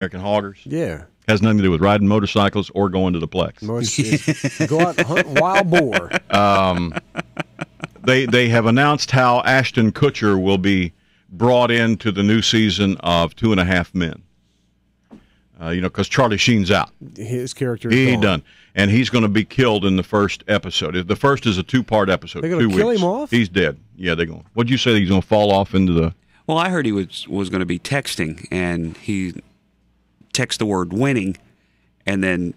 American Hoggers. Yeah. Has nothing to do with riding motorcycles or going to the Plex. Go out and hunt wild boar. They have announced how Ashton Kutcher will be brought into the new season of 2.5 Men. Because Charlie Sheen's out. His character is gone. Done. And he's going to be killed in the first episode. The first is a 2-part episode. They're going to kill him off? He's dead. Yeah, they're going. What'd you say? He's going to fall off into the... Well, I heard he was going to be texting, and he texts the word winning, and then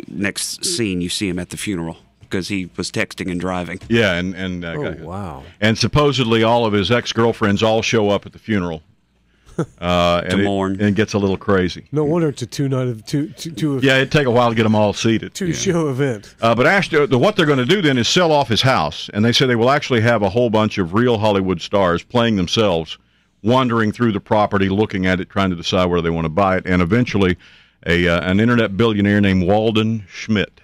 next scene you see him at the funeral because he was texting and driving. Yeah, and wow. And supposedly all of his ex-girlfriends all show up at the funeral. To mourn. And it gets a little crazy. No wonder it's a two yeah, it'd take a while to get them all seated. Show event. But Ashton, what they're going to do then is sell off his house, and they say they will actually have a whole bunch of real Hollywood stars playing themselves, wandering through the property, looking at it, trying to decide whether they want to buy it, and eventually an internet billionaire named Walden Schmidt,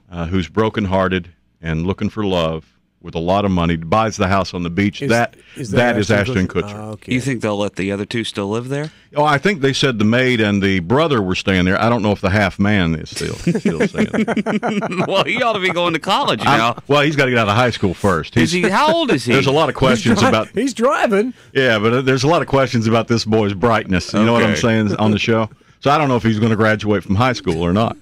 who's brokenhearted and looking for love, with a lot of money, buys the house on the beach. That is Ashton Kutcher. Okay. You think they'll let the other two still live there? Oh, I think they said the maid and the brother were staying there. I don't know if the half man is still staying there. Well, he ought to be going to college now. Well, he's got to get out of high school first. How old is he? There's a lot of questions about... He's driving. Yeah, but there's a lot of questions about this boy's brightness. You know what I'm saying on the show? So I don't know if he's going to graduate from high school or not.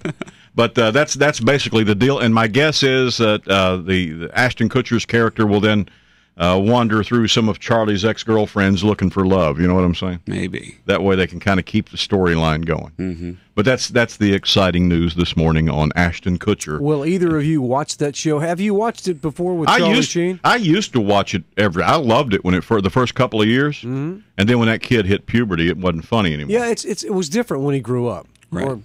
But that's basically the deal. And my guess is that the Ashton Kutcher's character will then wander through some of Charlie's ex-girlfriends looking for love. You know what I'm saying? Maybe. That way they can kind of keep the storyline going. Mm-hmm. But that's the exciting news this morning on Ashton Kutcher. Will either of you watch that show? Have you watched it before with Charlie Sheen? I used to watch it I loved it when for the first couple of years. Mm-hmm. And then when that kid hit puberty, it wasn't funny anymore. Yeah, it was different when he grew up. Right. Or,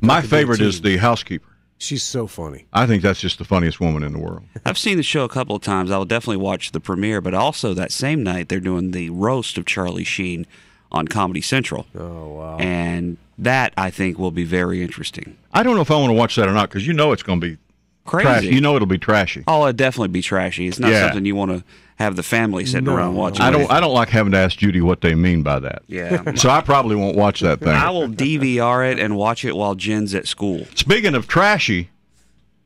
my favorite is the housekeeper. She's so funny. I think that's just the funniest woman in the world. I've seen the show a couple of times. I will definitely watch the premiere, but also that same night they're doing the roast of Charlie Sheen on Comedy Central. Oh, wow. And that, I think, will be very interesting. I don't know if I want to watch that or not, because it's going to be crazy. Trashy. It'll be trashy. Oh, it'll definitely be trashy. It's not something you want to have the family sitting around watching. I don't like having to ask Judy what they mean by that. Yeah. So I probably won't watch that thing. I will DVR it and watch it while Jen's at school. Speaking of trashy,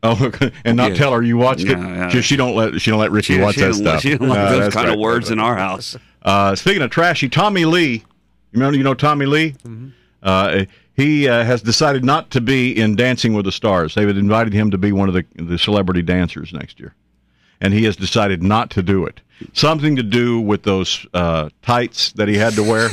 and not tell her you watched it. She don't let Ricky watch that stuff. She don't like those kind of words in our house. Speaking of trashy, Tommy Lee, you know Tommy Lee? Mm-hmm. He has decided not to be in Dancing with the Stars. They've invited him to be one of the celebrity dancers next year, and he has decided not to do it. Something to do with those tights that he had to wear.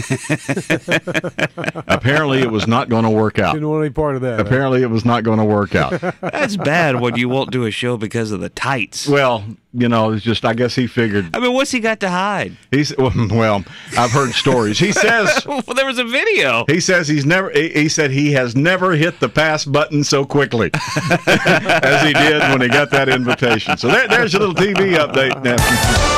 Apparently, it was not going to work out. Didn't want any part of that. Apparently, it was not going to work out. That's bad when you won't do a show because of the tights. Well, it's just, I guess he figured. I mean, what's he got to hide? Well, I've heard stories. He says. Well, there was a video. He says he said he has never hit the pass button so quickly as he did when he got that invitation. So there's a little TV update now.